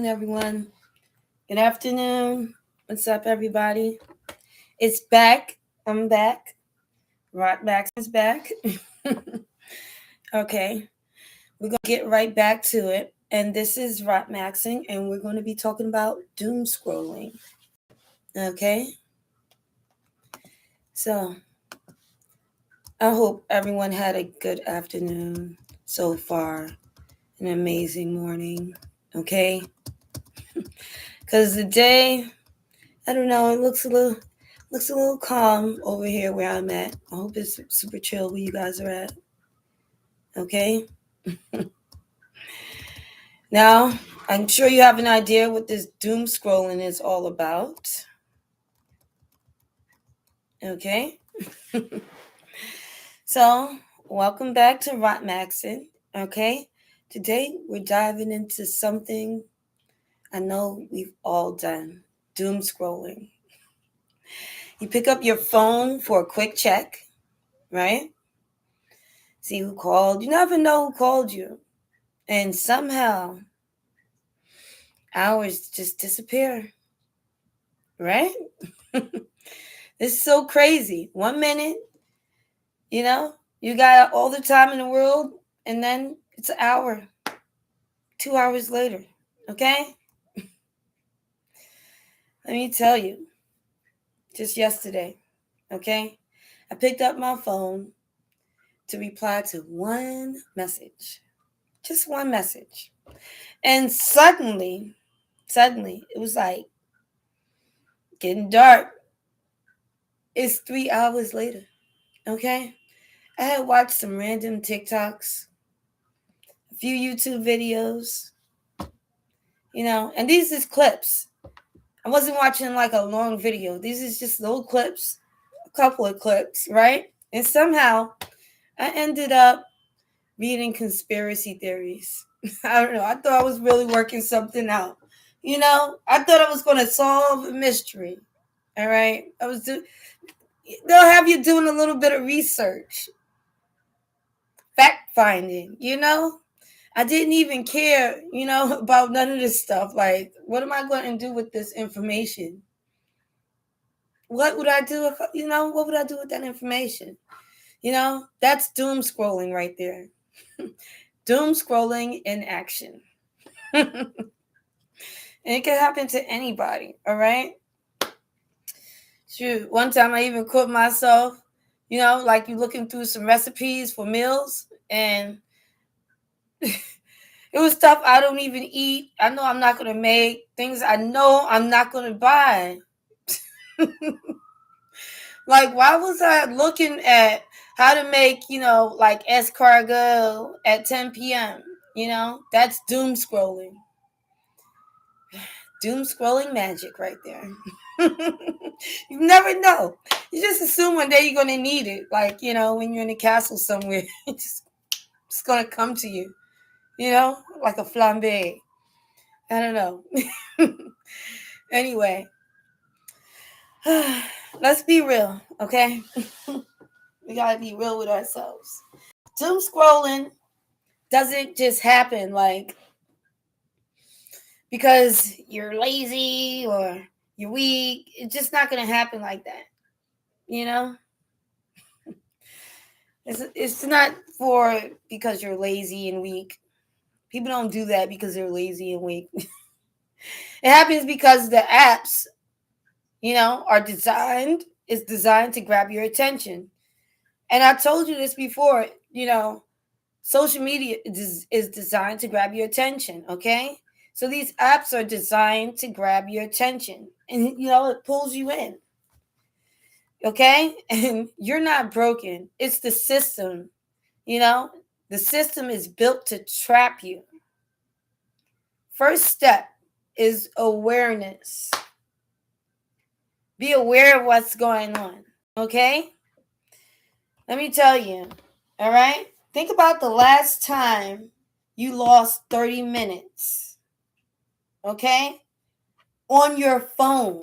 everyone. Good afternoon. What's up, everybody? It's back. I'm back. Rotmaxxing is back. Okay, we're gonna get right back to it. And this is Rotmaxxing, and we're going to be talking about doom scrolling. Okay, so I hope everyone had a good afternoon so far. An amazing morning. Okay, because the day, I don't know, it looks a little calm over here where I'm at. I hope it's super chill where you guys are at. Okay? Now, I'm sure you have an idea what this doom scrolling is all about. Okay? So, welcome back to Rotmaxxing. Okay? Today, we're diving into something I know we've all done doom scrolling. You pick up your phone for a quick check, right? See who called. You never know who called you. And somehow, hours just disappear, right? It's so crazy. 1 minute, you got all the time in the world, and then it's an hour, 2 hours later, okay? Let me tell you, just yesterday, okay? I picked up my phone to reply to one message, just one message. And suddenly, it was like getting dark. It's 3 hours later, okay? I had watched some random TikToks, a few YouTube videos, and these is clips. I wasn't watching like a long video. These is just little clips, a couple of clips, right? And somehow I ended up reading conspiracy theories. I don't know. I thought I was really working something out. I thought I was going to solve a mystery. All right. They'll have you doing a little bit of research, fact finding, I didn't even care, about none of this stuff. Like, what am I going to do with this information? What would I do? What would I do with that information? That's doom scrolling right there. Doom scrolling in action. And it can happen to anybody, all right? Shoot, one time I even caught myself, like you looking through some recipes for meals, and it was stuff I don't even eat. I know I'm not going to make. Things I know I'm not going to buy. Like, why was I looking at how to make, like escargot at 10 p.m.? That's doom scrolling. Doom scrolling magic right there. You never know. You just assume one day you're going to need it. Like, when you're in a castle somewhere, it's going to come to you, like a flambe. I don't know. Anyway, let's be real, okay? We gotta be real with ourselves. Doom scrolling doesn't just happen like because you're lazy or you're weak. It's just not gonna happen like that. It's not for because you're lazy and weak. People don't do that because they're lazy and weak. It happens because the apps, are designed to grab your attention. And I told you this before, social media is designed to grab your attention, okay? So these apps are designed to grab your attention. And, it pulls you in, okay? And you're not broken. It's the system, The system is built to trap you. First step is awareness. Be aware of what's going on, okay? Let me tell you, all right? Think about the last time you lost 30 minutes, okay, on your phone.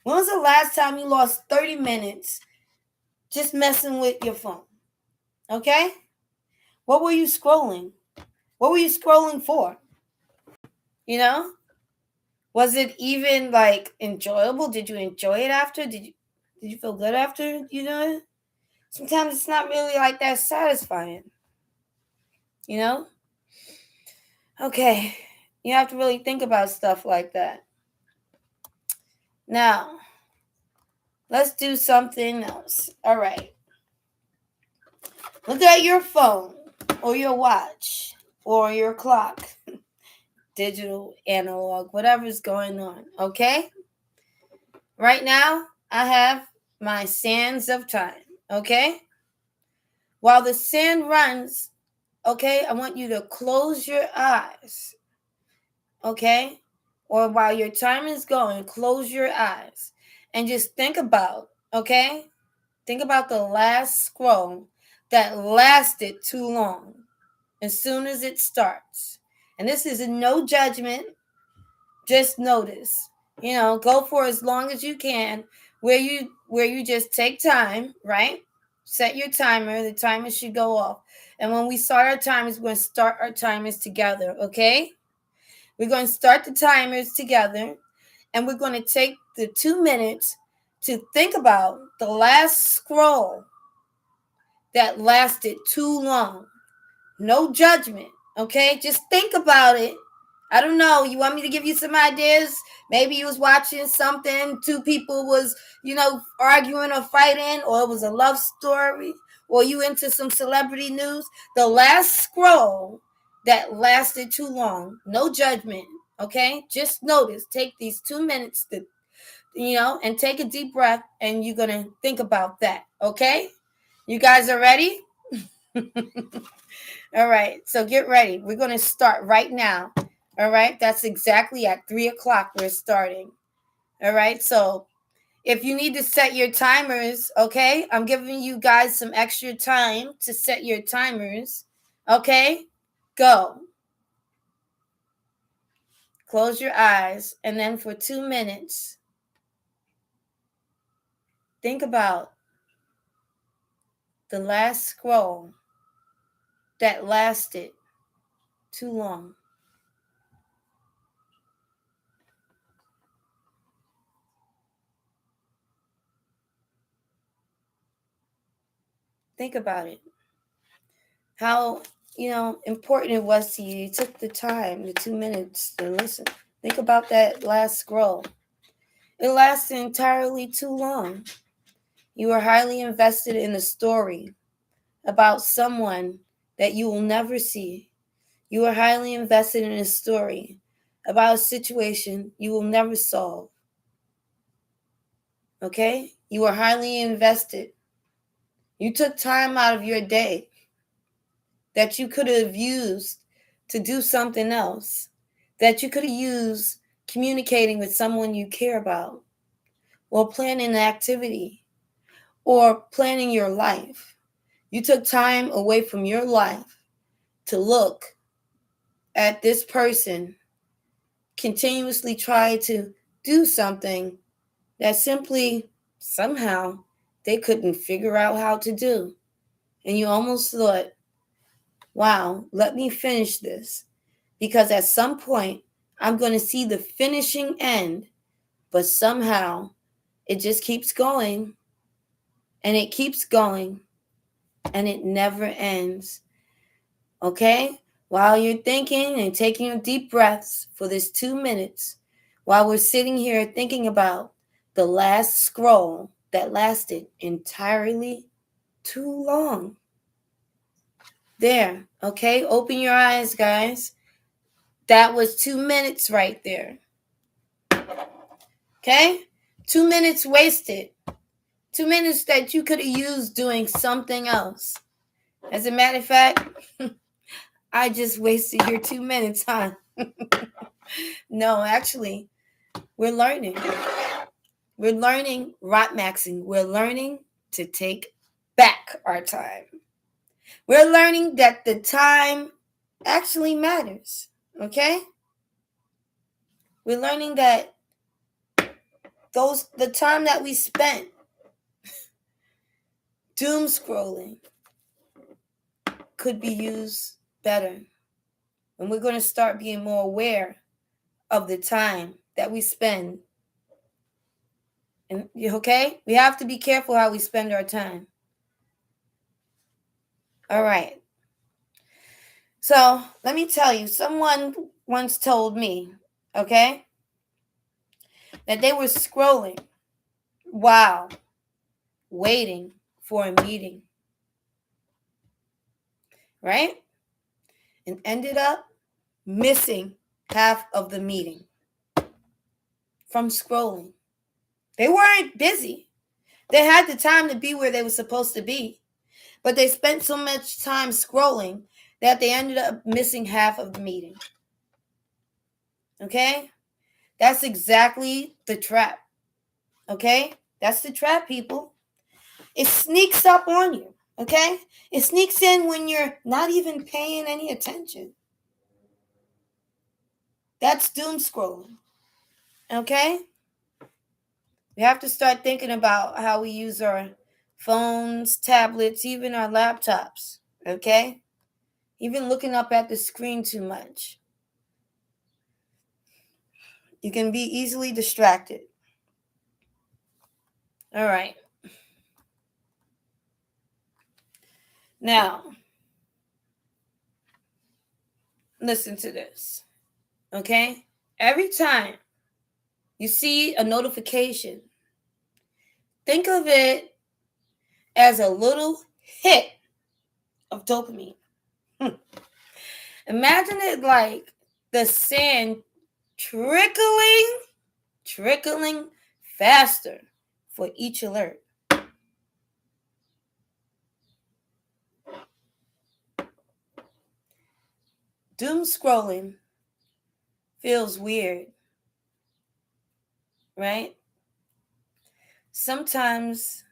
When was the last time you lost 30 minutes just messing with your phone, okay? What were you scrolling? What were you scrolling for? You know? Was it even like enjoyable? Did you enjoy it after? Did you feel good after you know? Sometimes it's not really like that satisfying. You know? Okay. You have to really think about stuff like that. Now, let's do something else. All right. Look at your phone or your watch or your clock. Digital, analog, whatever's going on. Okay? Right now, I have my sands of time. Okay? While the sand runs, okay, I want you to close your eyes. Okay? Or while your time is going, close your eyes and just think about, okay? Think about the last scroll that lasted too long as soon as it starts. And this is no judgment, just notice. Go for as long as you can where you just take time, right? Set your timer. The timer should go off. And when we start our timers, we're going to start our timers together, okay? We're going to start the timers together, and we're going to take the 2 minutes to think about the last scroll that lasted too long. No judgment, okay? Just think about it. I don't know. You want me to give you some ideas? Maybe you was watching something, two people was, arguing or fighting, or it was a love story, or you into some celebrity news. The last scroll that lasted too long. No judgment, okay? Just notice. Take these 2 minutes to, and take a deep breath, and you're going to think about that, okay? You guys are ready? All right, so get ready. We're going to start right now. All right, that's exactly at 3:00 we're starting. All right, so if you need to set your timers, okay, I'm giving you guys some extra time to set your timers. Okay, go. Close your eyes, and then for 2 minutes, think about the last scroll that lasted too long. Think about it. How, important it was to you. You took the time, the 2 minutes to listen. Think about that last scroll. It lasted entirely too long. You were highly invested in a story about someone that you will never see. You were highly invested in a story about a situation you will never solve. Okay? You were highly invested. You took time out of your day that you could have used to do something else, that you could have used communicating with someone you care about, or planning an activity, or planning your life. You took time away from your life to look at this person continuously try to do something that simply, somehow, they couldn't figure out how to do. And you almost thought, wow, let me finish this. Because at some point, I'm going to see the finishing end, but somehow it just keeps going and it keeps going and it never ends. Okay? While you're thinking and taking deep breaths for this 2 minutes, while we're sitting here thinking about the last scroll that lasted entirely too long. There, okay? Open your eyes, guys. That was 2 minutes right there. Okay? 2 minutes wasted. 2 minutes that you could have used doing something else. As a matter of fact, I just wasted your 2 minutes, huh? No, actually, we're learning. We're learning Rotmaxxing. We're learning to take back our time. We're learning that the time actually matters. Okay? We're learning that the time that we spent doom scrolling could be used better. And we're going to start being more aware of the time that we spend. And okay, we have to be careful how we spend our time. All right. So let me tell you, someone once told me, okay, that they were scrolling while waiting for a meeting, right? And ended up missing half of the meeting from scrolling. They weren't busy. They had the time to be where they were supposed to be, but they spent so much time scrolling that they ended up missing half of the meeting. Okay? That's exactly the trap. Okay? That's the trap, people. It sneaks up on you. Okay? It sneaks in when you're not even paying any attention. That's doom scrolling. Okay? We have to start thinking about how we use our phones, tablets, even our laptops. Okay? Even looking up at the screen too much. You can be easily distracted. All right. Now, listen to this. Okay? Every time you see a notification, think of it as a little hit of dopamine. Imagine it like the sand trickling faster for each alert. Doom scrolling feels weird, right? Sometimes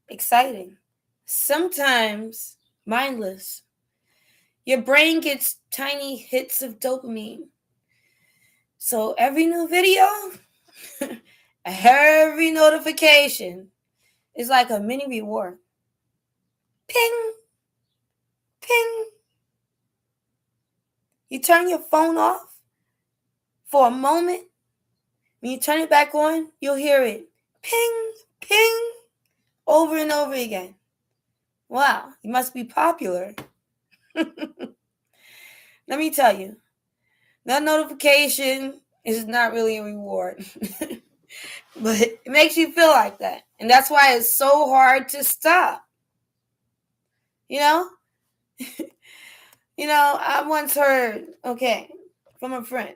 exciting, sometimes mindless. Your brain gets tiny hits of dopamine. So every new video, every notification is like a mini reward. Ping, ping. You turn your phone off for a moment. When you turn it back on, you'll hear it. Ping, ping, over and over again. Wow, you must be popular. Let me tell you, that notification is not really a reward. But it makes you feel like that. And that's why it's so hard to stop. You know? I once heard, from a friend.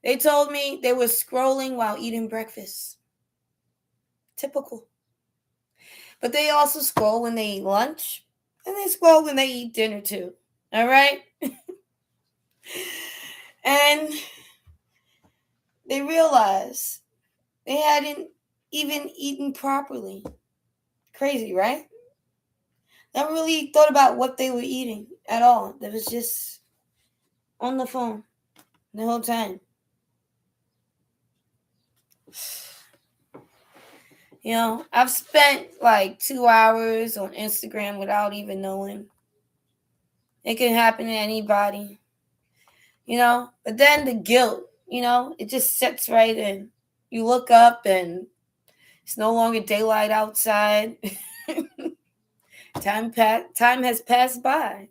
They told me they were scrolling while eating breakfast. Typical. But they also scroll when they eat lunch. And they scroll when they eat dinner too. All right? And they realized they hadn't even eaten properly. Crazy, right? Never really thought about what they were eating at all. They was just on the phone the whole time. I've spent like 2 hours on Instagram without even knowing. It can happen to anybody. But then the guilt, it just sets right in. You look up and it's no longer daylight outside. Time has passed by.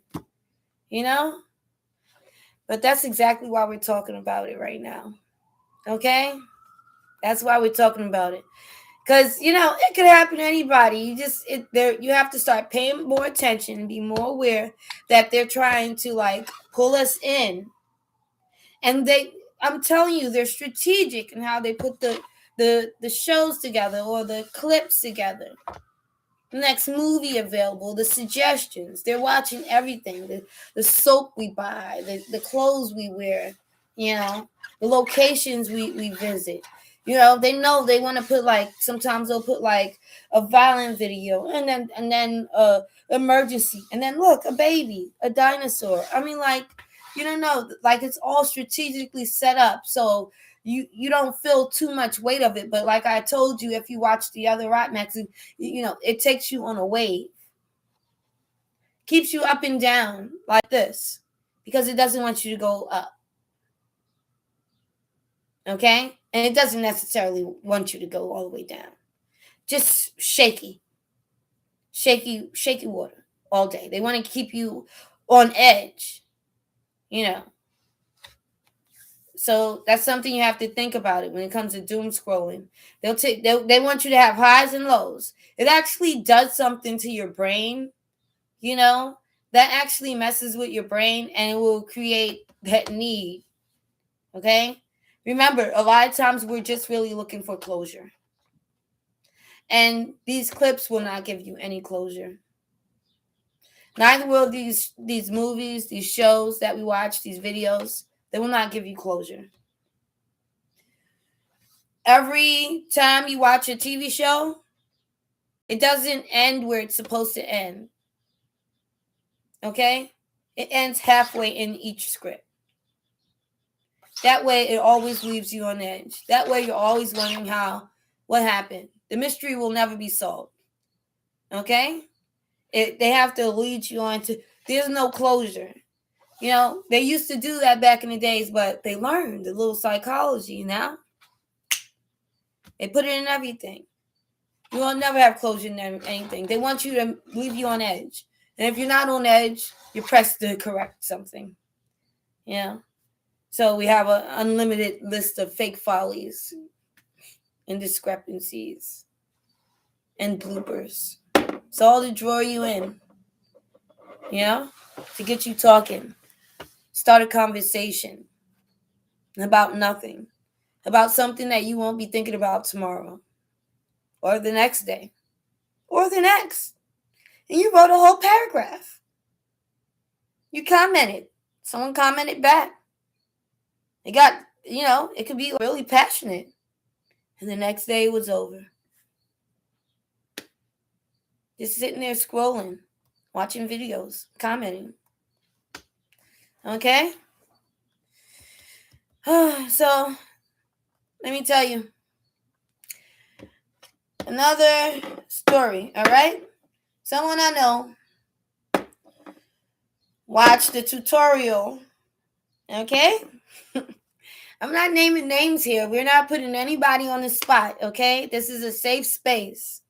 But that's exactly why we're talking about it right now. Okay? That's why we're talking about it. Because, it could happen to anybody. You have to start paying more attention and be more aware that they're trying to pull us in. And I'm telling you, they're strategic in how they put the shows together or the clips together. The next movie available, the suggestions. They're watching everything. The soap we buy, the clothes we wear, the locations we visit. They know they want to put sometimes they'll put a violent video and then emergency. And then look, a baby, a dinosaur. I mean, you don't know, it's all strategically set up. So you don't feel too much weight of it. But like I told you, if you watch the other Rotmaxxing, it takes you on a wave. Keeps you up and down like this because it doesn't want you to go up. Okay? And it doesn't necessarily want you to go all the way down. Just shaky water all day. They want to keep you on edge, you know. So that's something you have to think about it when it comes to doom scrolling. They want you to have highs and lows. It actually does something to your brain, you know, that actually messes with your brain and it will create that need. Okay? Remember, a lot of times we're just really looking for closure. And these clips will not give you any closure. Neither will these movies, these shows that we watch, these videos. They will not give you closure. Every time you watch a TV show, it doesn't end where it's supposed to end. Okay? It ends halfway in each script. That way, it always leaves you on edge. That way, you're always wondering what happened. The mystery will never be solved. Okay? They have to lead you on to, there's no closure. You know, they used to do that back in the days, but they learned a little psychology now. They put it in everything. You will never have closure in anything. They want you to leave you on edge. And if you're not on edge, you're pressed to correct something. Yeah. So we have an unlimited list of fake follies and discrepancies and bloopers. It's all to draw you in, you know, to get you talking. Start a conversation about nothing, about something that you won't be thinking about tomorrow or the next day or the next. And you wrote a whole paragraph. You commented. Someone commented back. It got, you know, it could be really passionate. And the next day it was over. Just sitting there scrolling, watching videos, commenting. Okay? So, let me tell you another story, all right? Someone I know watched the tutorial, okay? I'm not naming names here. We're not putting anybody on the spot, okay? This is a safe space.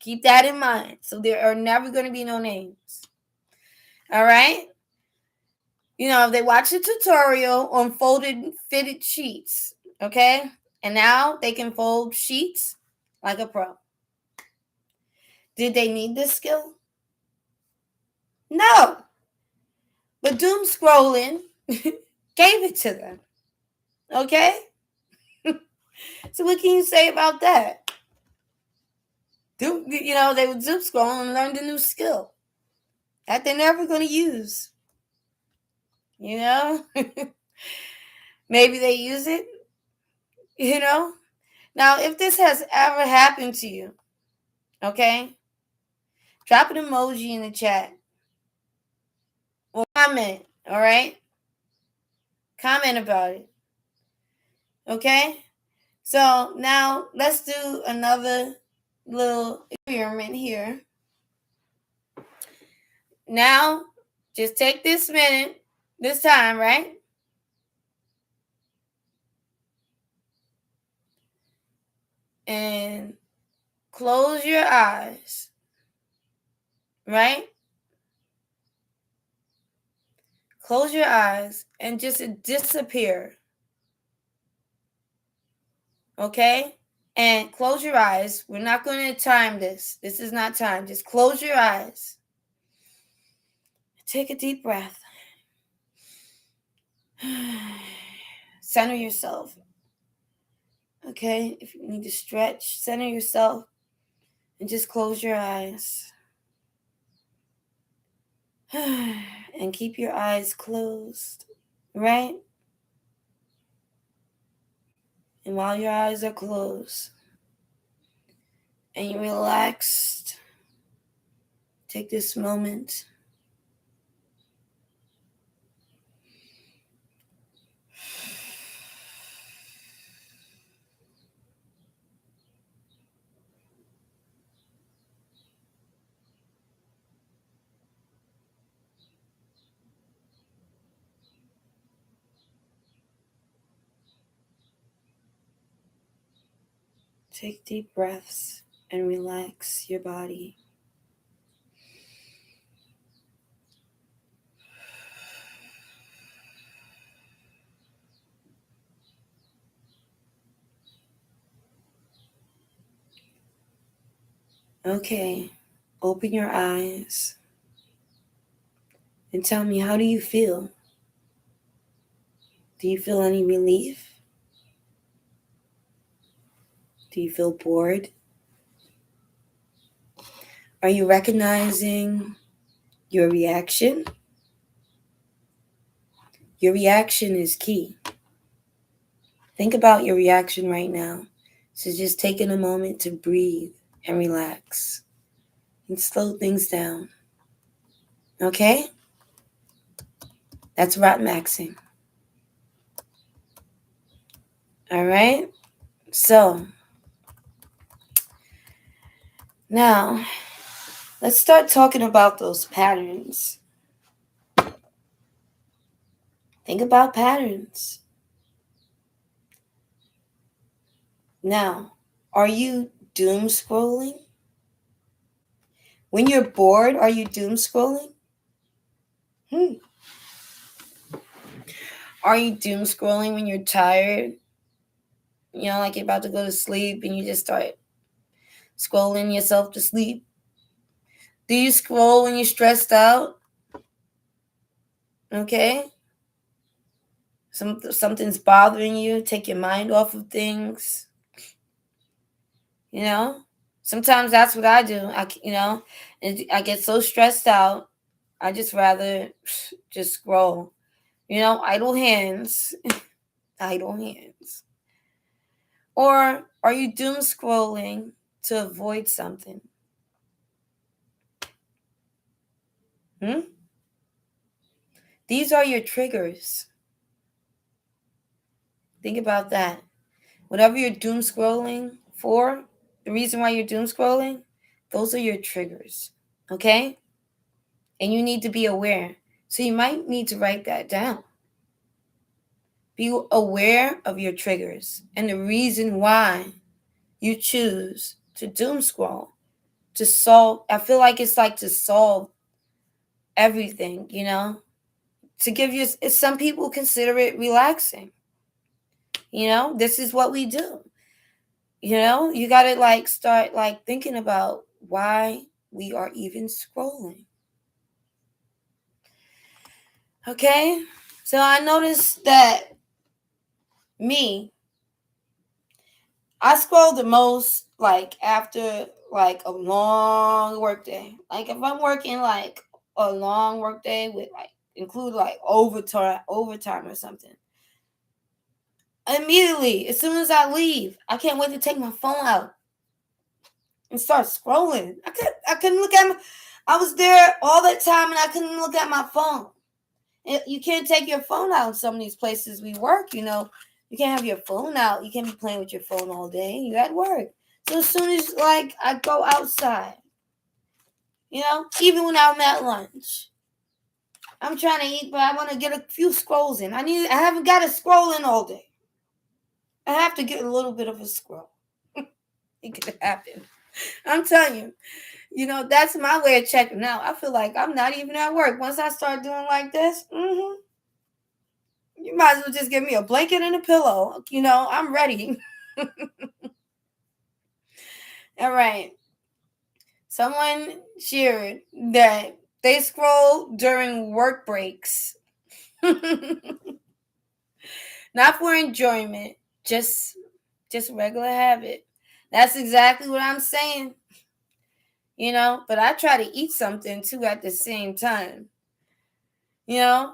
Keep that in mind. So there are never going to be no names. All right? You know, they watched a tutorial on folded fitted sheets, okay? And now they can fold sheets like a pro. Did they need this skill? No. But doom scrolling gave it to them. Okay? So what can you say about that? You know, they would doom scroll and learn a new skill that they're never going to use. You know? Maybe they use it. You know? Now, if this has ever happened to you, okay? Drop an emoji in the chat. Or comment, all right? Comment about it. Okay? So now let's do another little experiment here. Now, just take this minute, this time, right? And close your eyes, right? Close your eyes and just disappear. Okay? And close your eyes. We're not going to time this. This is not time. Just close your eyes. Take a deep breath. Center yourself. Okay? If you need to stretch, center yourself and just close your eyes. And keep your eyes closed, right? And while your eyes are closed and you're relaxed, take this moment Take deep breaths and relax your body. Okay, open your eyes and tell me, how do you feel? Do you feel any relief? Do you feel bored? Are you recognizing your reaction? Your reaction is key. Think about your reaction right now. So just taking a moment to breathe and relax and slow things down. Okay? That's Rotmaxxing. All right? So, now, let's start talking about those patterns. Think about patterns. Now, are you doom scrolling? When you're bored, are you doom scrolling? Are you doom scrolling when you're tired? You know, like you're about to go to sleep and you just start scrolling yourself to sleep? Do you scroll when you're stressed out? Okay? Something's bothering you, take your mind off of things. You know? Sometimes that's what I do. I get so stressed out, I just rather just scroll. Idle hands. Idle hands. Or are you doom scrolling to avoid something? These are your triggers. Think about that. Whatever you're doom scrolling for, the reason why you're doom scrolling, those are your triggers. Okay? And you need to be aware. So you might need to write that down. Be aware of your triggers and the reason why you choose to doom scroll. To solve, I feel like it's like to solve everything, to give you, some people consider it relaxing. This is what we do. You got to start thinking about why we are even scrolling. Okay? So I noticed that I scroll the most after a long work day. If I'm working a long work day with include overtime or something. Immediately, as soon as I leave, I can't wait to take my phone out and start scrolling. I couldn't look at I was there all that time and I couldn't look at my phone. You can't take your phone out in some of these places we work, You can't have your phone out. You can't be playing with your phone all day. You at work. So as soon as I go outside, even when I'm at lunch, I'm trying to eat, but I want to get a few scrolls in. I haven't got a scroll in all day. I have to get a little bit of a scroll. It could happen. I'm telling you, that's my way of checking out. I feel like I'm not even at work. Once I start doing like this, you might as well just give me a blanket and a pillow. I'm ready. All right. Someone shared that they scroll during work breaks. Not for enjoyment, just regular habit. That's exactly what I'm saying. But I try to eat something too at the same time. You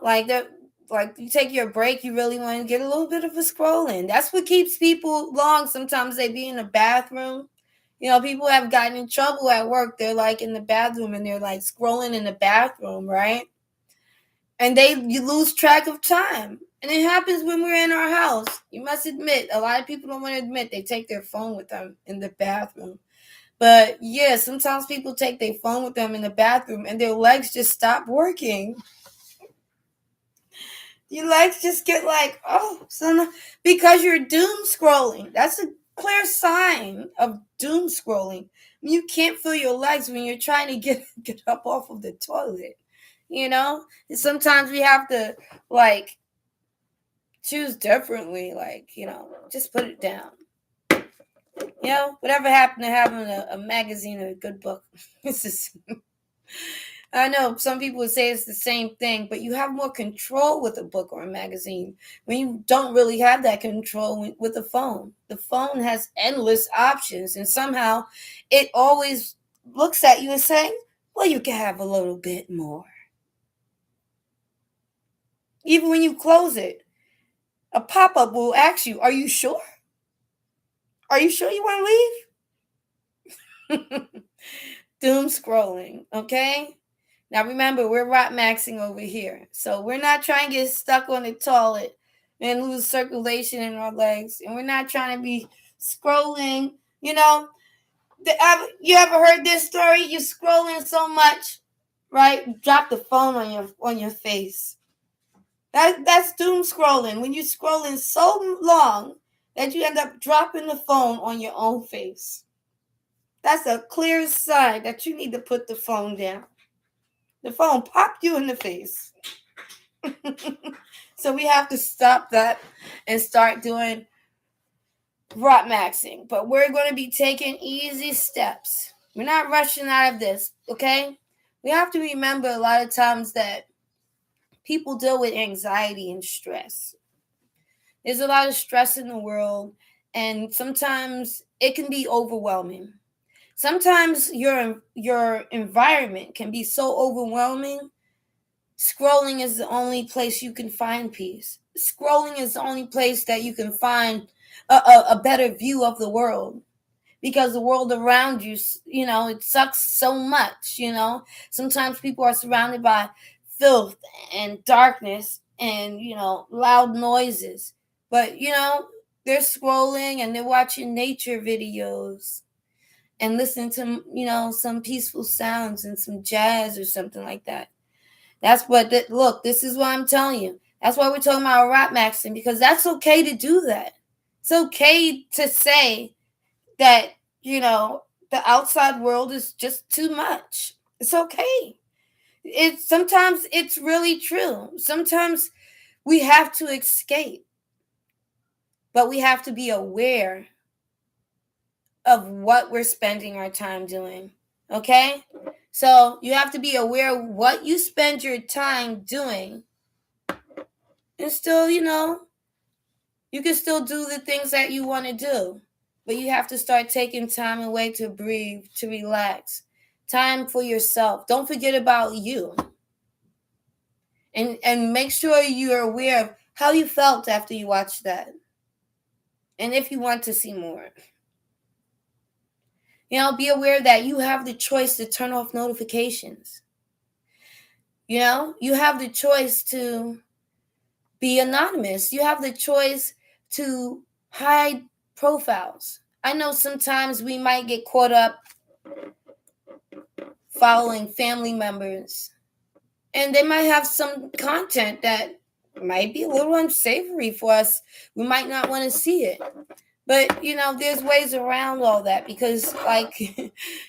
take your break, you really want to get a little bit of a scroll in. That's what keeps people long. Sometimes they be in the bathroom. People have gotten in trouble at work. They're in the bathroom and they're scrolling in the bathroom, right? And you lose track of time. And it happens when we're in our house. You must admit, a lot of people don't want to admit they take their phone with them in the bathroom. But yeah, sometimes people take their phone with them in the bathroom and their legs just stop working. Your legs just get because you're doom scrolling. That's clear sign of doom scrolling. You can't feel your legs when you're trying to get up off of the toilet. And sometimes we have to like choose differently. Just put it down. Whatever happened to having a magazine or a good book? It's just, I know some people would say it's the same thing, but you have more control with a book or a magazine when you don't really have that control with a phone. The phone has endless options, and somehow it always looks at you and saying, well, you can have a little bit more. Even when you close it, a pop-up will ask you, are you sure? Are you sure you want to leave? Doom scrolling, okay? Now remember, we're Rotmaxxing over here. So we're not trying to get stuck on the toilet and lose circulation in our legs. And we're not trying to be scrolling, you ever heard this story? You're scrolling so much, right? Drop the phone on your face. That's doom scrolling. When you're scrolling so long that you end up dropping the phone on your own face. That's a clear sign that you need to put the phone down. The phone popped you in the face. So we have to stop that and start doing Rotmaxxing. But we're going to be taking easy steps. We're not rushing out of this, okay? We have to remember a lot of times that people deal with anxiety and stress. There's a lot of stress in the world, and sometimes it can be overwhelming. Sometimes your environment can be so overwhelming. Scrolling is the only place you can find peace. Scrolling is the only place that you can find a better view of the world, because the world around you, it sucks so much. Sometimes people are surrounded by filth and darkness and loud noises, but they're scrolling and they're watching nature videos and listening to some peaceful sounds and some jazz or something like that. That's what look, this is what I'm telling you. That's why we're talking about Rotmaxxing, because that's okay to do that. It's okay to say that, the outside world is just too much. It's okay. Sometimes it's really true. Sometimes we have to escape, but we have to be aware of what we're spending our time doing. Okay? So you have to be aware of what you spend your time doing. And still, you can still do the things that you want to do. But you have to start taking time away to breathe, to relax. Time for yourself. Don't forget about you. And make sure you're aware of how you felt after you watched that. And if you want to see more. Be aware that you have the choice to turn off notifications. You have the choice to be anonymous. You have the choice to hide profiles. I know sometimes we might get caught up following family members, and they might have some content that might be a little unsavory for us. We might not want to see it. But, there's ways around all that, because,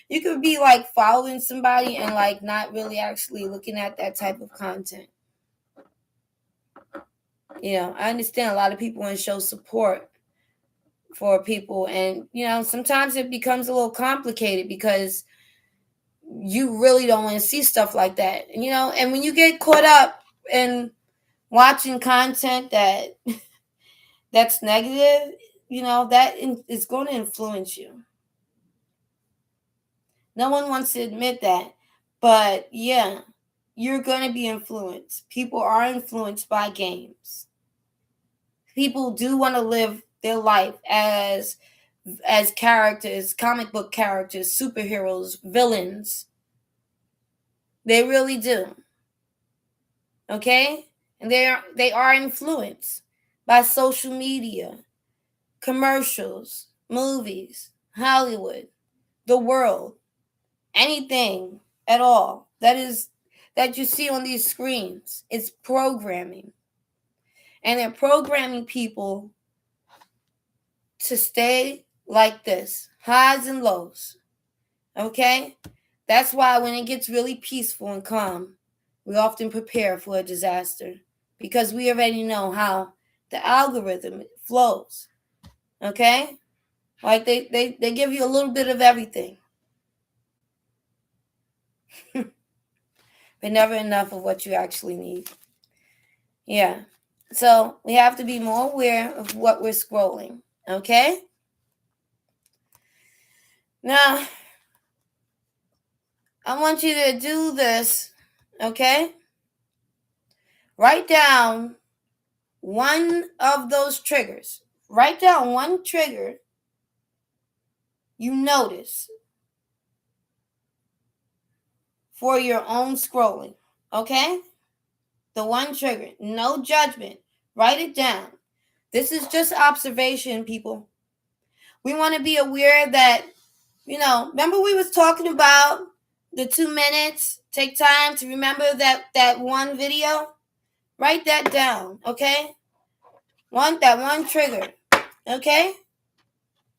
you could be, following somebody and, not really actually looking at that type of content. I understand a lot of people want to show support for people, and, sometimes it becomes a little complicated because you really don't want to see stuff like that. And when you get caught up in watching content that's negative, that is going to influence you. No one wants to admit that, but yeah, you're going to be influenced. People are influenced by games. People do want to live their life as characters, comic book characters, superheroes, villains. They really do. Okay? And they are influenced by social media, commercials, movies, Hollywood, the world, anything at all that you see on these screens. It's programming. And they're programming people to stay like this, highs and lows. Okay? That's why when it gets really peaceful and calm, we often prepare for a disaster because we already know how the algorithm flows. Okay? Like they give you a little bit of everything, but never enough of what you actually need. Yeah. So we have to be more aware of what we're scrolling. Okay? Now, I want you to do this. Okay? Write down one of those triggers. Write down one trigger you notice for your own scrolling. Okay? The one trigger. No judgment. Write it down. This is just observation, people. We want to be aware that, remember we was talking about the 2 minutes. Take time to remember that one video. Write that down, okay? That one trigger, okay?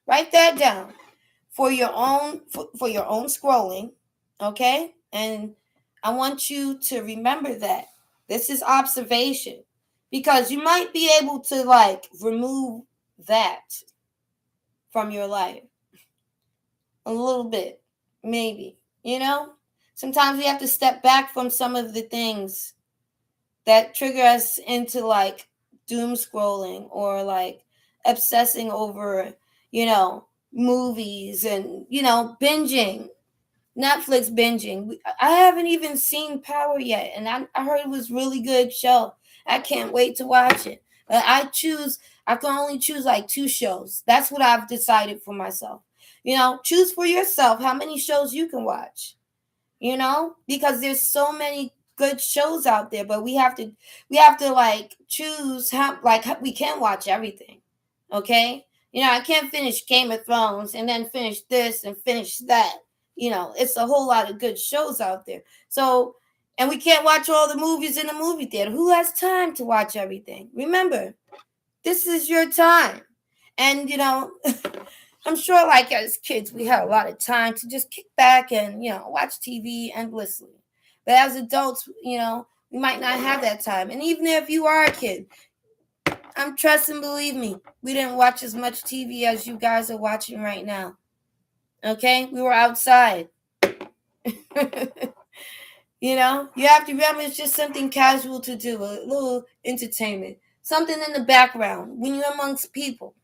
Write that down for your own for your own scrolling, okay? And I want you to remember that this is observation, because you might be able to remove that from your life a little bit, maybe. Sometimes we have to step back from some of the things that trigger us into doom scrolling or obsessing over, movies and, binging, Netflix binging. I haven't even seen Power yet, and I heard it was really good show. I can't wait to watch it. But I can only choose 2 shows. That's what I've decided for myself. Choose for yourself how many shows you can watch. Because there's so many good shows out there, but we have to choose how we can watch everything. Okay? I can't finish Game of Thrones and then finish this and finish that. It's a whole lot of good shows out there. So, and we can't watch all the movies in the movie theater. Who has time to watch everything? Remember, this is your time. And, I'm sure as kids, we had a lot of time to just kick back and, watch TV endlessly. But as adults, we might not have that time. And even if you are a kid, trust and believe me, we didn't watch as much TV as you guys are watching right now. Okay? We were outside. You have to remember it's just something casual to do, a little entertainment, something in the background when you're amongst people.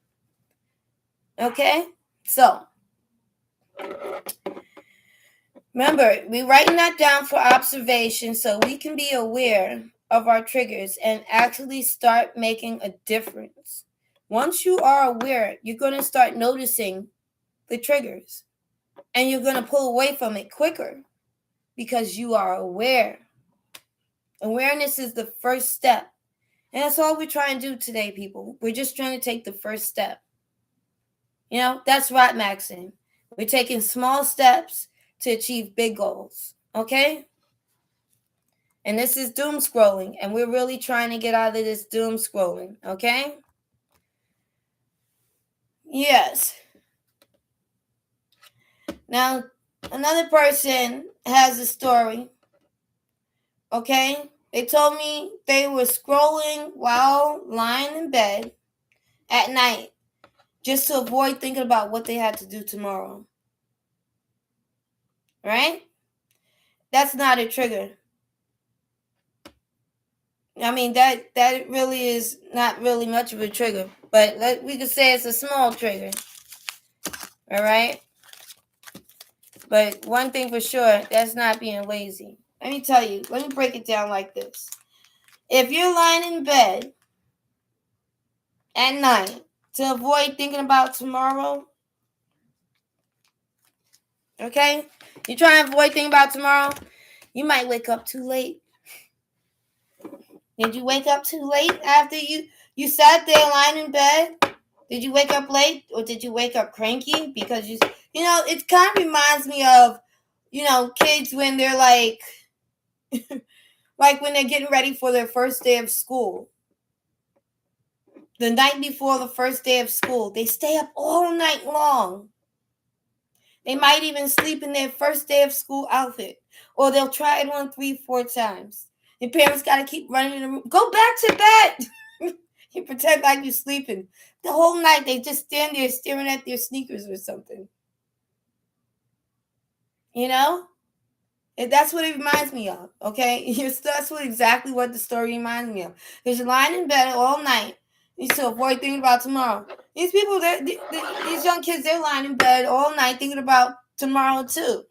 Okay? So, remember, we're writing that down for observation so we can be aware of our triggers and actually start making a difference. Once you are aware, you're going to start noticing the triggers and you're going to pull away from it quicker because you are aware. Awareness is the first step. And that's all we're trying to do today, people. We're just trying to take the first step. That's Rotmaxxing. We're taking small steps to achieve big goals. Okay? And this is doom scrolling. And we're really trying to get out of this doom scrolling. Okay? Yes. Now, another person has a story. Okay? They told me they were scrolling while lying in bed at night just to avoid thinking about what they had to do tomorrow. Right? That's not a trigger. I mean, that really is not really much of a trigger. But we could say it's a small trigger. All right? But one thing for sure, that's not being lazy. Let me tell you. Let me break it down like this. If you're lying in bed at night to avoid thinking about tomorrow, okay? You try and avoid thinking about tomorrow, you might wake up too late. Did you wake up too late after you sat there lying in bed? Did you wake up late or did you wake up cranky? Because it kind of reminds me of, kids when they're like when they're getting ready for their first day of school. the night before the first day of school. They stay up all night long. They might even sleep in their first day of school outfit, or they'll try it on 3-4 times. Your parents got to keep running in the room. Go back to bed. You pretend like you're sleeping. The whole night they just stand there staring at their sneakers or something. You know? That's what it reminds me of, okay? That's exactly what the story reminds me of. Because you're lying in bed all night. You still avoid thinking about tomorrow. These people, these young kids, they're lying in bed all night thinking about tomorrow too.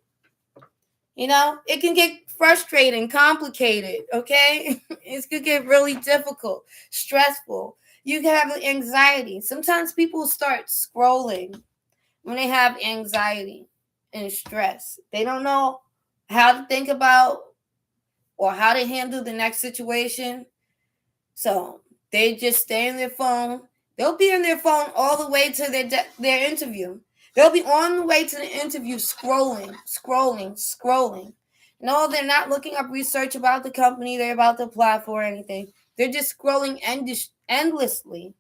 You know, it can get frustrating, complicated, okay? It could get really difficult, stressful. You can have anxiety. Sometimes people start scrolling when they have anxiety and stress. They don't know how to think about or how to handle the next situation. So they just stay in their phone. They'll be in their phone all the way to their interview. They'll be on the way to the interview scrolling. No, they're not looking up research about the company they're about to apply for or anything. They're just scrolling endlessly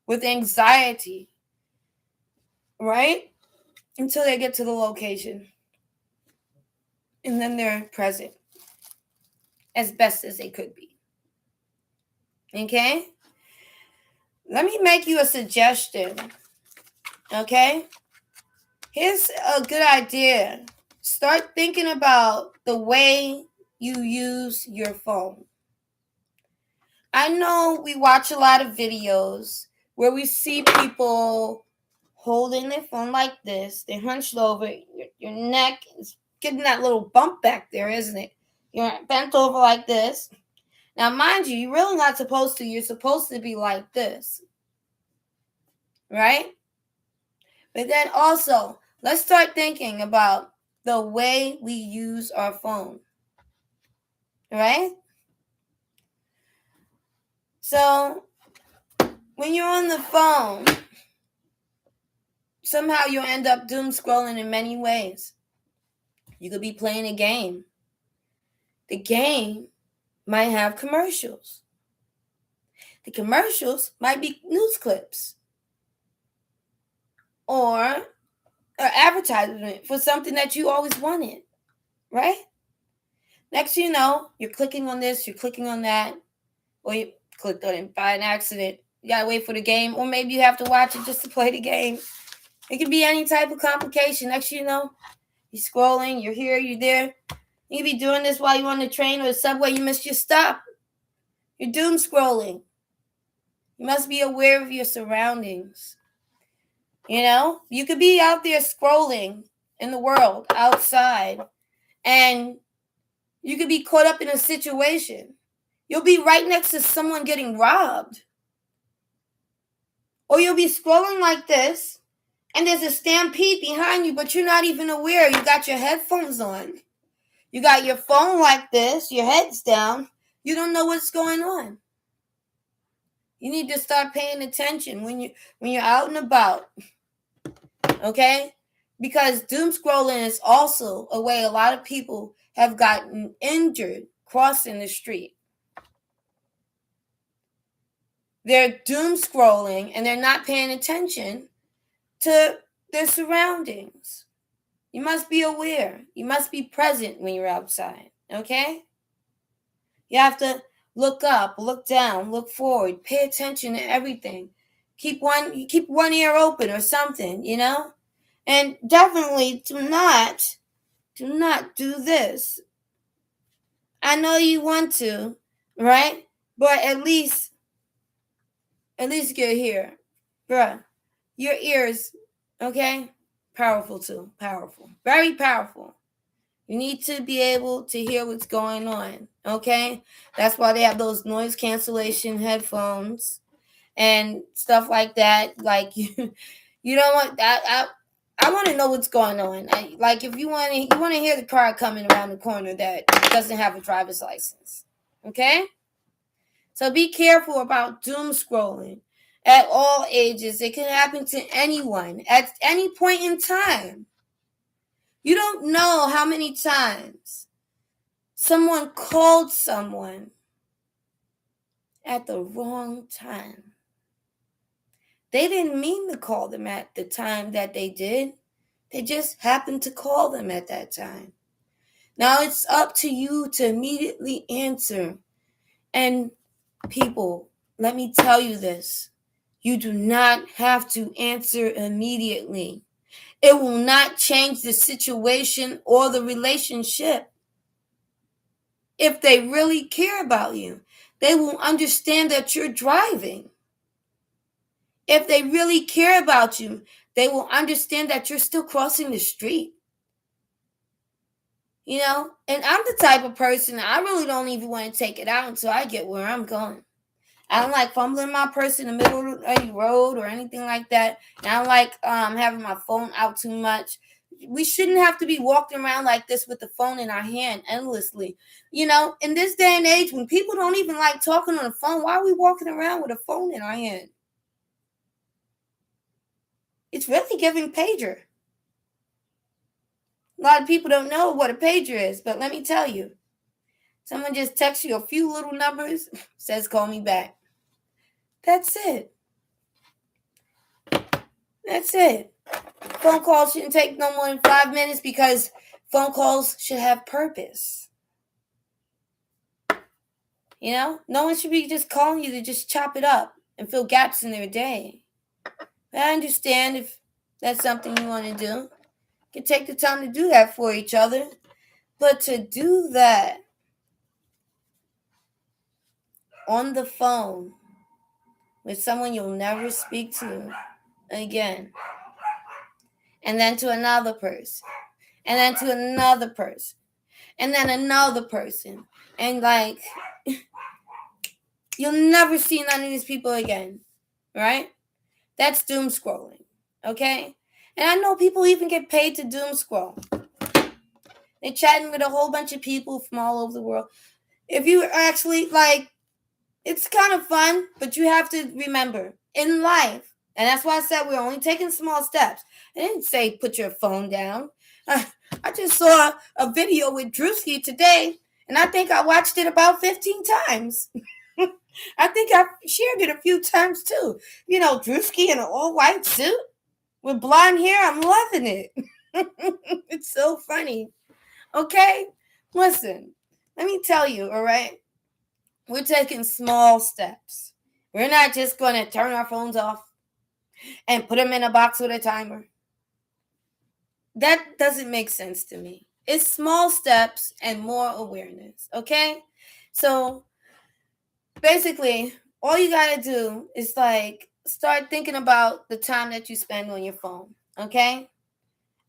with anxiety, right? Until they get to the location. And then they're present as best as they could be. Okay? Let me make you a suggestion. Okay? Here's a good idea. Start thinking about the way you use your phone. I know we watch a lot of videos where we see people holding their phone like this. They're hunched over. Your neck is getting that little bump back there, isn't it? You're bent over like this. Now, mind you, you're really not supposed to. You're supposed to be like this. Right? But then also, let's start thinking about the way we use our phone. Right? So, when you're on the phone, somehow you'll end up doom scrolling in many ways. You could be playing a game. The game might have commercials. The commercials might be news clips or advertisement for something that you always wanted, right? Next thing you know, you're clicking on this, you're clicking on that, or you clicked on it by an accident. You gotta wait for the game, or maybe you have to watch it just to play the game. It could be any type of complication. Next thing you know, you're scrolling, you're here, you're there. You could be doing this while you're on the train or the subway, you missed your stop. You're doom scrolling. You must be aware of your surroundings. You know, you could be out there scrolling in the world outside, and you could be caught up in a situation. You'll be right next to someone getting robbed. Or you'll be scrolling like this, and there's a stampede behind you, but you're not even aware. You got your headphones on. You got your phone like this, your head's down. You don't know what's going on. You need to start paying attention when you're out and about. Okay? Because doom scrolling is also a way a lot of people have gotten injured crossing the street. They're doom scrolling and they're not paying attention to their surroundings. You must be aware. You must be present when you're outside. Okay? You have to look up, look down, look forward, pay attention to everything. Keep one ear open or something, you know? And definitely do not do this. I know you want to, right? But at least get here. Bruh, your ears, okay? Powerful too. Powerful. Very powerful. You need to be able to hear what's going on, okay? That's why they have those noise cancellation headphones and stuff like that. Like you don't want that. I want to know what's going on. Like if you want to hear the car coming around the corner that doesn't have a driver's license, okay? So be careful about doom scrolling at all ages. It can happen to anyone at any point in time. You don't know how many times someone called someone at the wrong time. They didn't mean to call them at the time that they did. They just happened to call them at that time. Now it's up to you to immediately answer. And people, let me tell you this. You do not have to answer immediately. It will not change the situation or the relationship. If they really care about you, they will understand that you're driving. If they really care about you, they will understand that you're still crossing the street. You know, and I'm the type of person, I really don't even want to take it out until I get where I'm going. I don't like fumbling my purse in the middle of the road or anything like that. And I don't like having my phone out too much. We shouldn't have to be walking around like this with the phone in our hand endlessly. You know, in this day and age, when people don't even like talking on the phone, why are we walking around with a phone in our hand? It's really giving pager. A lot of people don't know what a pager is, but let me tell you. Someone just texts you a few little numbers, says call me back. That's it. That's it. Phone calls shouldn't take no more than 5 minutes because phone calls should have purpose. You know, no one should be just calling you to just chop it up and fill gaps in their day. I understand if that's something you want to do. You can take the time to do that for each other. But to do that on the phone with someone you'll never speak to again, and then to another person, and then to another person, and then another person, and like, you'll never see none of these people again, right? That's doom scrolling, okay? And I know people even get paid to doom scroll. They're chatting with a whole bunch of people from all over the world. If you actually, like, it's kind of fun, but you have to remember, in life, and that's why I said we're only taking small steps. I didn't say put your phone down. I just saw a video with Drewski today, and I think I watched it about 15 times. I think I shared it a few times too. You know, Drewski in an all-white suit with blonde hair. I'm loving it. It's so funny. Okay? Listen, let me tell you, all right? We're taking small steps. We're not just going to turn our phones off and put them in a box with a timer. That doesn't make sense to me. It's small steps and more awareness, okay? So basically, all you got to do is like start thinking about the time that you spend on your phone, okay?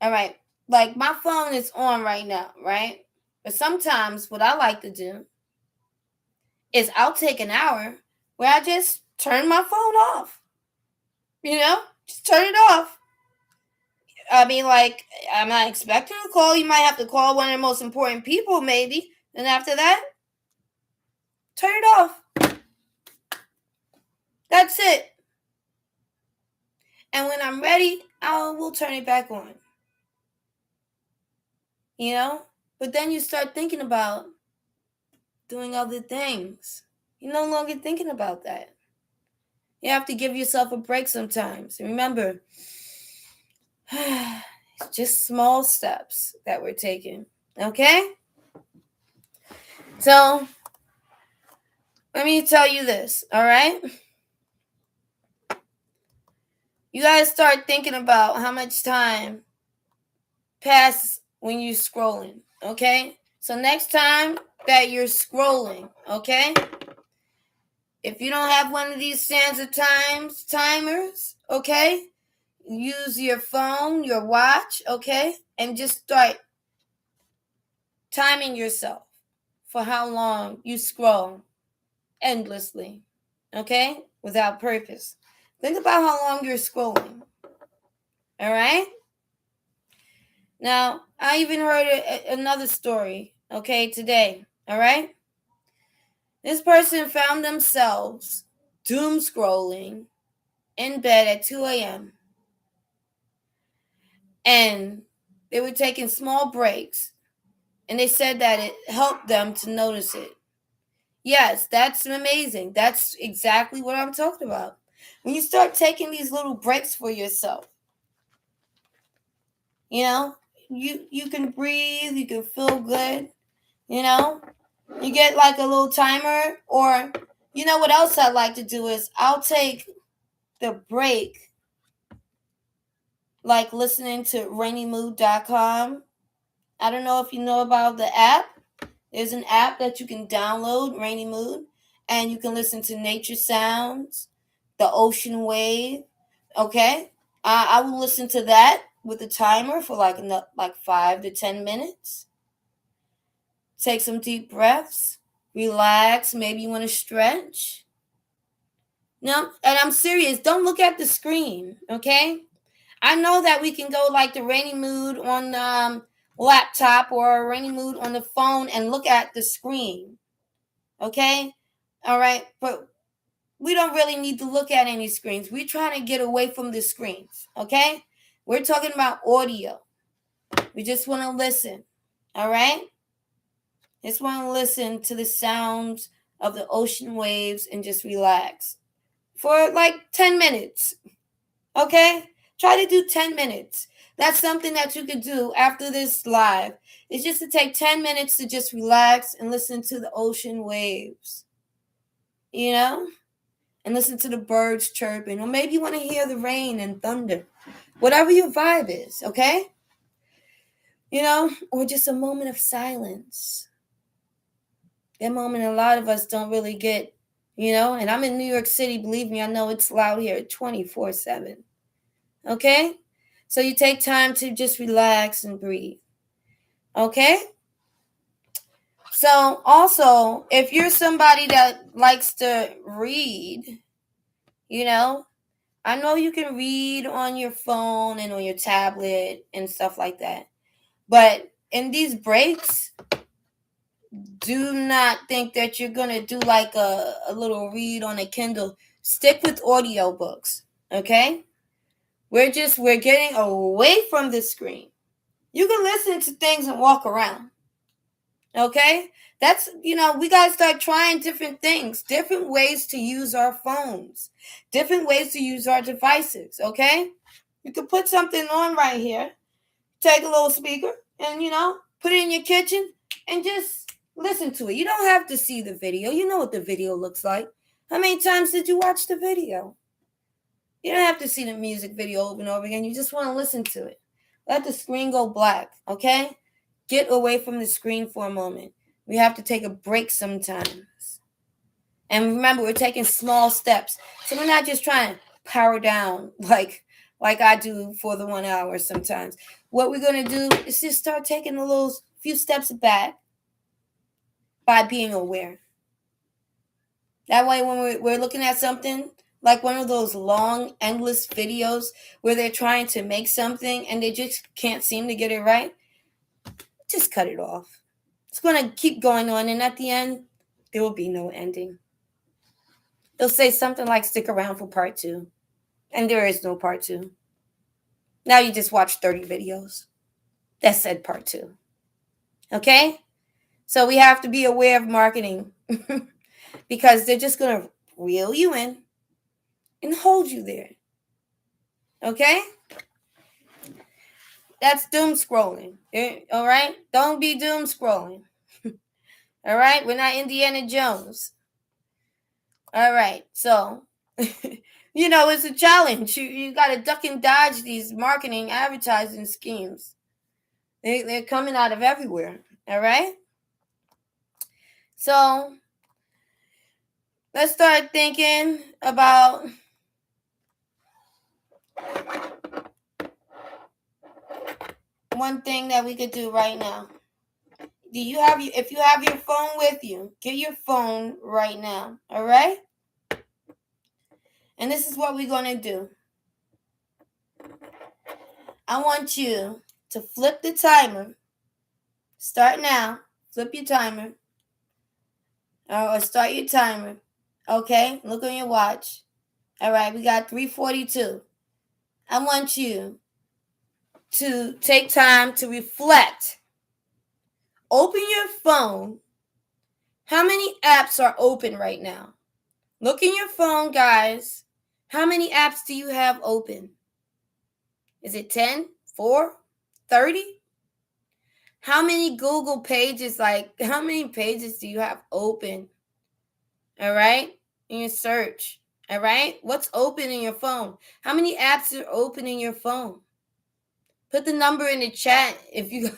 All right. Like my phone is on right now, right? But sometimes what I like to do is I'll take an hour where I just turn my phone off. You know, just turn it off. I mean, like, I'm not expecting a call. You might have to call one of the most important people, maybe. And after that, turn it off. That's it. And when I'm ready, we'll turn it back on. You know? But then you start thinking about doing other things. You're no longer thinking about that. You have to give yourself a break sometimes. And remember, it's just small steps that we're taking. Okay? So, let me tell you this, all right? You guys start thinking about how much time passes when you're scrolling, okay? So next time that you're scrolling, okay? If you don't have one of these stands of timers, okay? Use your phone, your watch, okay? And just start timing yourself for how long you scroll endlessly, okay? Without purpose. Think about how long you're scrolling, all right? Now, I even heard another story, okay, today, all right? This person found themselves doom scrolling in bed at 2 a.m. And they were taking small breaks, and they said that it helped them to notice it. Yes, that's amazing. That's exactly what I'm talking about. When you start taking these little breaks for yourself, you know, you can breathe, you can feel good, you know. You get like a little timer, or you know what else I like to do is I'll take the break like listening to rainymood.com. I don't know if you know about the app. There's an app that you can download, Rainy Mood, and you can listen to nature sounds, the ocean wave. Okay, I will listen to that with a timer for like 5 to 10 minutes. Take some deep breaths, relax. Maybe you want to stretch. No, and I'm serious. Don't look at the screen. Okay, I know that we can go like the Rainy Mood on the laptop or a Rainy Mood on the phone and look at the screen. Okay? All right. But we don't really need to look at any screens. We're trying to get away from the screens. Okay? We're talking about audio. We just want to listen. All right? Just want to listen to the sounds of the ocean waves and just relax for like 10 minutes. Okay? Try to do 10 minutes. That's something that you could do after this live. It's just to take 10 minutes to just relax and listen to the ocean waves. You know? And listen to the birds chirping. Or maybe you want to hear the rain and thunder. Whatever your vibe is, okay? You know? Or just a moment of silence. That moment a lot of us don't really get, you know? And I'm in New York City. Believe me, I know it's loud here 24/7. Okay? So you take time to just relax and breathe. Okay? So also, if you're somebody that likes to read, you know, I know you can read on your phone and on your tablet and stuff like that. But in these breaks, do not think that you're going to do like a little read on a Kindle. Stick with audiobooks, okay? We're getting away from the screen. You can listen to things and walk around. Okay? That's, you know, we got to start trying different things, different ways to use our phones, different ways to use our devices, okay? You can put something on right here, take a little speaker, and, you know, put it in your kitchen and just listen to it. You don't have to see the video. You know what the video looks like. How many times did you watch the video? You don't have to see the music video over and over again. You just want to listen to it. Let the screen go black, okay? Get away from the screen for a moment. We have to take a break sometimes. And remember, we're taking small steps. So we're not just trying to power down like I do for the 1 hour sometimes. What we're going to do is just start taking a little few steps back by being aware. That way, when we're looking at something, like one of those long, endless videos where they're trying to make something and they just can't seem to get it right, just cut it off. It's going to keep going on, and at the end, there will be no ending. They'll say something like, stick around for part 2, and there is no part 2. Now you just watched 30 videos that said part 2. Okay? So we have to be aware of marketing because they're just going to reel you in and hold you there. Okay? That's doom scrolling. All right? Don't be doom scrolling. All right? We're not Indiana Jones. All right. So, you know, it's a challenge. You got to duck and dodge these marketing advertising schemes. They're coming out of everywhere. All right? So, let's start thinking about one thing that we could do right now. If you have your phone with you, get your phone right now. All right? And this is what we're going to do. I want you to flip the timer. Start now. Flip your timer. Or start your timer. Okay? Look on your watch. All right, we got 3:42. I want you to take time to reflect. Open your phone. How many apps are open right now? Look in your phone, guys. How many apps do you have open? Is it 10, 4, 30? How many Google pages, how many pages do you have open? All right? In your search. All right? What's open in your phone? How many apps are open in your phone? Put the number in the chat if you,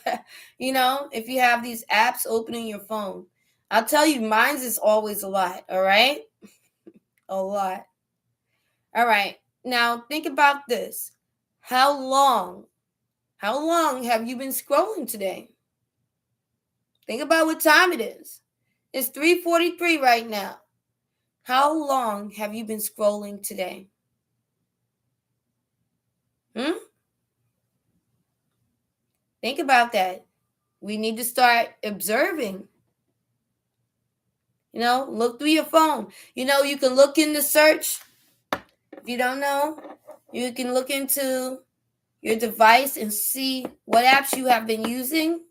if you have these apps open in your phone. I'll tell you, mine's is always a lot. All right? A lot. All right. Now think about this. How long have you been scrolling today? Think about what time it is. It's 3:43 right now. How long have you been scrolling today? Think about that. We need to start observing. Look through your phone. You can look in the search. If you don't know, you can look into your device and see what apps you have been using.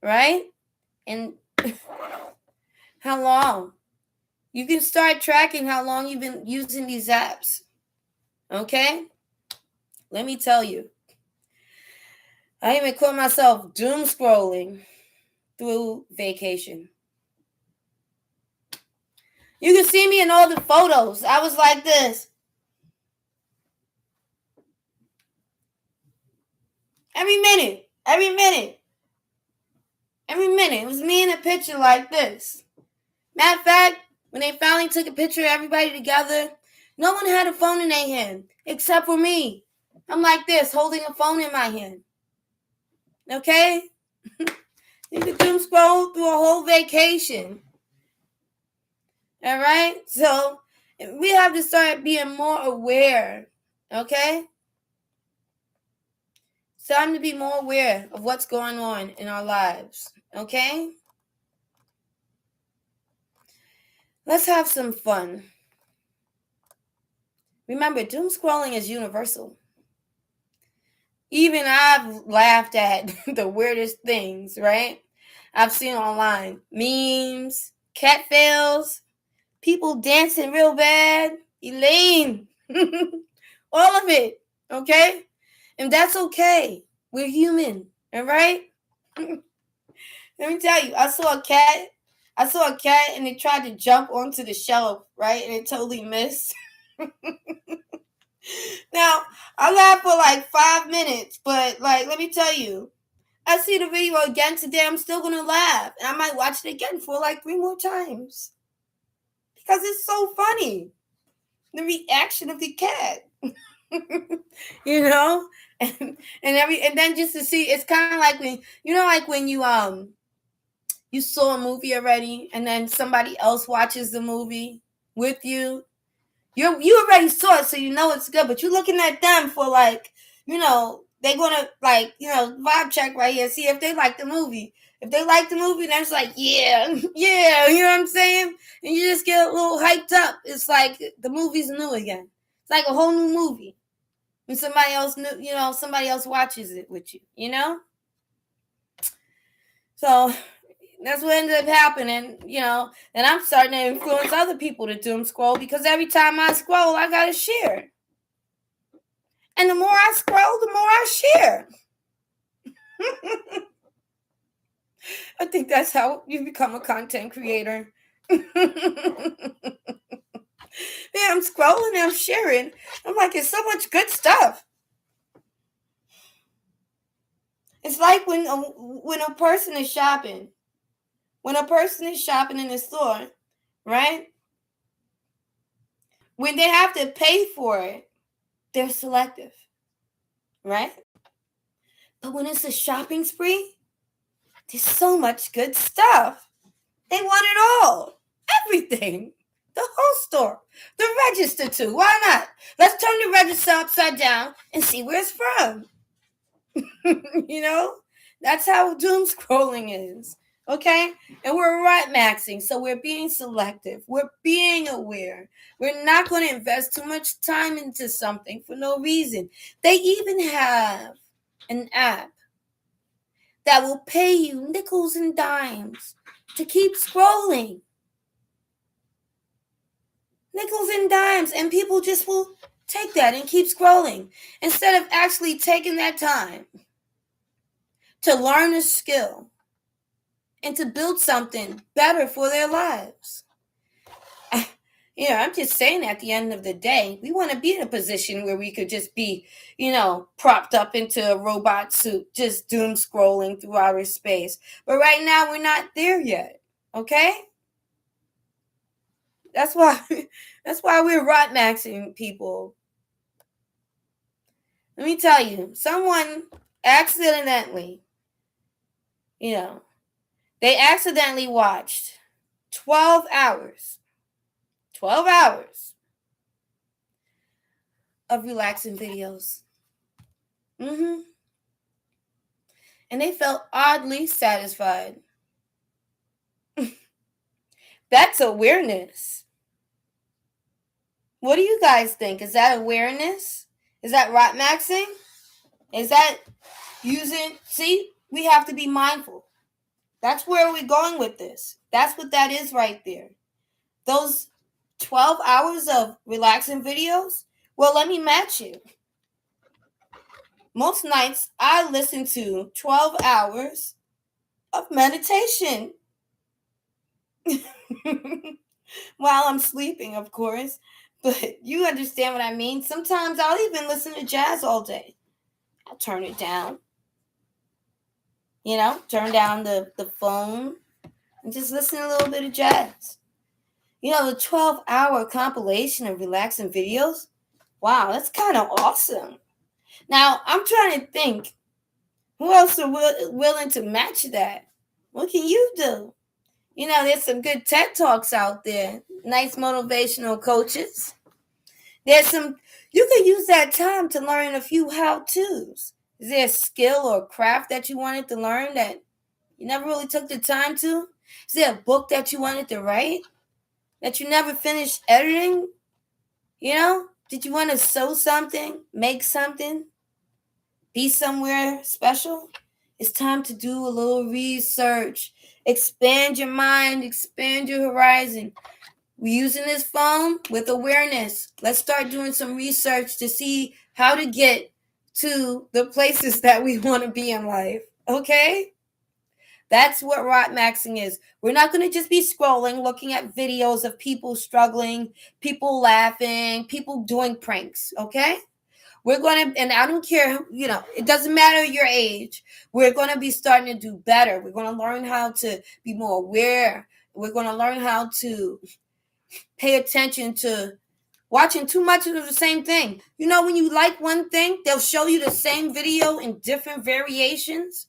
Right? And how long. You can start tracking how long you've been using these apps. Okay? Let me tell you. I even caught myself doom scrolling through vacation. You can see me in all the photos. I was like this. Every minute. It was me in a picture like this. Matter of fact, when they finally took a picture of everybody together, no one had a phone in their hand except for me. I'm like this, holding a phone in my hand. Okay? You can doom scroll through a whole vacation. All right? So we have to start being more aware. Okay? It's time to be more aware of what's going on in our lives. Okay? Let's have some fun. Remember, doom scrolling is universal. Even I've laughed at the weirdest things, right? I've seen online memes, cat fails, people dancing real bad, Elaine, all of it, okay? And that's okay. We're human, all right? Let me tell you, I saw a cat and it tried to jump onto the shelf, right? And it totally missed. Now, I laughed for like 5 minutes, but let me tell you, I see the video again today, I'm still going to laugh. And I might watch it again for like 3 more times. Because it's so funny. The reaction of the cat. And then just to see, it's kind of like when you saw a movie already and then somebody else watches the movie with you. You already saw it, so you know it's good, but you're looking at them for they're gonna vibe check right here, see if they like the movie. If they like the movie, then it's like, yeah, you know what I'm saying? And you just get a little hyped up. It's like the movie's new again. It's like a whole new movie. When somebody else watches it with you, So that's what ended up happening, and I'm starting to influence other people to doom scroll because every time I scroll, I gotta share. And the more I scroll, the more I share. I think that's how you become a content creator. Yeah, I'm scrolling and I'm sharing. I'm like, it's so much good stuff. It's like when a person is shopping. When a person is shopping in the store, right? When they have to pay for it, they're selective, right? But when it's a shopping spree, there's so much good stuff. They want it all. Everything. The whole store. The register too. Why not? Let's turn the register upside down and see where it's from. That's how doom scrolling is. Okay? And we're Rotmaxxing, so we're being selective. We're being aware. We're not going to invest too much time into something for no reason. They even have an app that will pay you nickels and dimes to keep scrolling. Nickels and dimes, and people just will take that and keep scrolling instead of actually taking that time to learn a skill and to build something better for their lives. I'm just saying, at the end of the day, we want to be in a position where we could just be, propped up into a robot suit, just doom scrolling through outer space. But right now, we're not there yet. Okay? That's why we're Rotmaxxing people. Let me tell you, someone accidentally, they accidentally watched 12 hours of relaxing videos. And they felt oddly satisfied. That's awareness. What do you guys think? Is that awareness? Is that Rotmaxxing? Is that using? See, we have to be mindful. That's where we're going with this. That's what that is right there. Those 12 hours of relaxing videos, well, let me match you. Most nights, I listen to 12 hours of meditation. While I'm sleeping, of course. But you understand what I mean. Sometimes I'll even listen to jazz all day. I'll turn it down. Turn down the phone and just listen to a little bit of jazz. The 12-hour compilation of relaxing videos. Wow, that's kind of awesome. Now, I'm trying to think, who else are willing to match that? What can you do? There's some good TED Talks out there. Nice motivational coaches. You can use that time to learn a few how-tos. Is there a skill or craft that you wanted to learn that you never really took the time to? Is there a book that you wanted to write that you never finished editing? Did you want to sew something, make something, be somewhere special? It's time to do a little research. Expand your mind, expand your horizon. We're using this phone with awareness. Let's start doing some research to see how to get to the places that we want to be in life. Okay? That's what Rotmaxxing is. We're not going to just be scrolling, looking at videos of people struggling, people laughing, people doing pranks. Okay? We're going to, and I don't care, it doesn't matter your age. We're going to be starting to do better. We're going to learn how to be more aware. We're going to learn how to pay attention to watching too much of the same thing. When you like one thing, they'll show you the same video in different variations.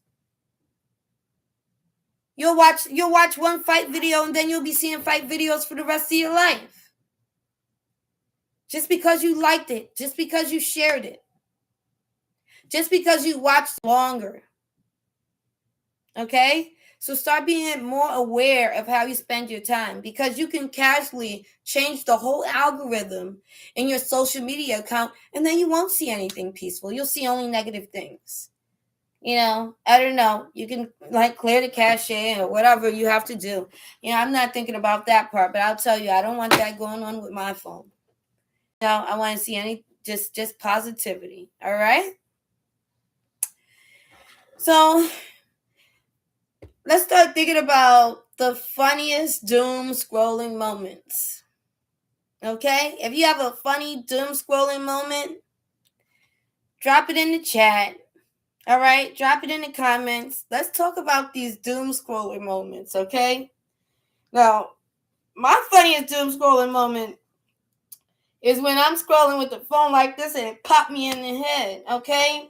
You'll watch one fight video and then you'll be seeing fight videos for the rest of your life. Just because you liked it, just because you shared it, just because you watched longer. Okay? So start being more aware of how you spend your time, because you can casually change the whole algorithm in your social media account and then you won't see anything peaceful. You'll see only negative things. I don't know. You can clear the cache or whatever you have to do. I'm not thinking about that part, but I'll tell you, I don't want that going on with my phone. I want to see any just positivity. All right. So let's start thinking about the funniest doom scrolling moments. Okay? If you have a funny doom scrolling moment, drop it in the chat. All right? Drop it in the comments. Let's talk about these doom scrolling moments, okay? Now, my funniest doom scrolling moment is when I'm scrolling with the phone like this and it popped me in the head, okay?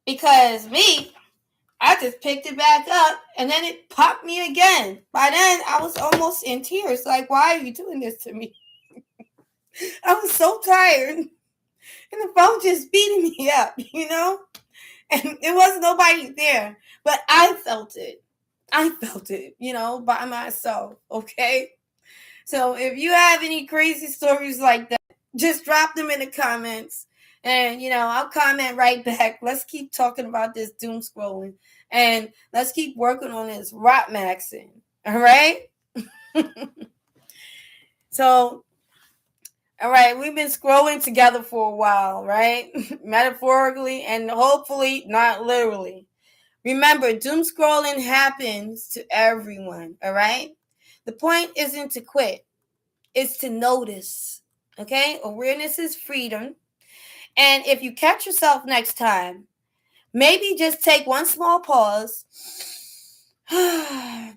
Because I just picked it back up and then it popped me again. By then, I was almost in tears. Like, why are you doing this to me? I was so tired. And the phone just beating me up, And there was nobody there. But I felt it. By myself, okay? So if you have any crazy stories like that, just drop them in the comments. And, I'll comment right back. Let's keep talking about this doom scrolling. And let's keep working on this Rotmaxxing. All right? So All right, we've been scrolling together for a while, right? Metaphorically and hopefully not literally. Remember, doom scrolling happens to everyone, all right? The point isn't to quit, it's to notice, okay? Awareness is freedom. And if you catch yourself next time, maybe just take one small pause,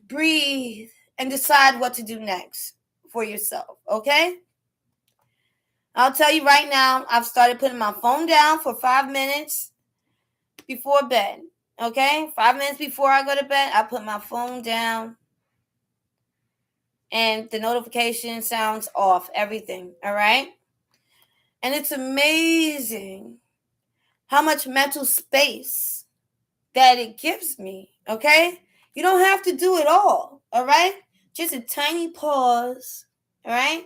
breathe, and decide what to do next for yourself, okay? I'll tell you right now, I've started putting my phone down for 5 minutes before bed, okay? 5 minutes before I go to bed, I put my phone down and the notification sounds off, everything, all right? And it's amazing how much mental space that it gives me, okay? You don't have to do it all right? Just a tiny pause, all right,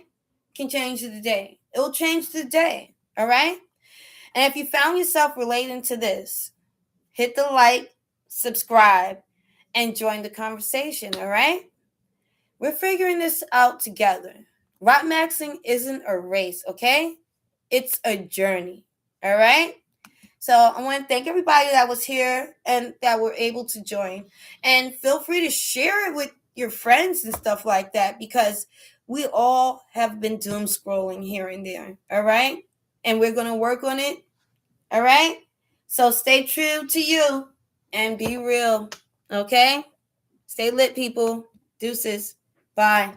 can change the day. It will change the day, all right? And if you found yourself relating to this, hit the like, subscribe, and join the conversation, all right? We're figuring this out together. Rotmaxxing isn't a race, okay? It's a journey, all right? So I want to thank everybody that was here and that were able to join. And feel free to share it with your friends and stuff like that, because we all have been doom scrolling here and there, all right? And we're going to work on it, all right? So stay true to you and be real, okay? Stay lit, people. Deuces. Bye.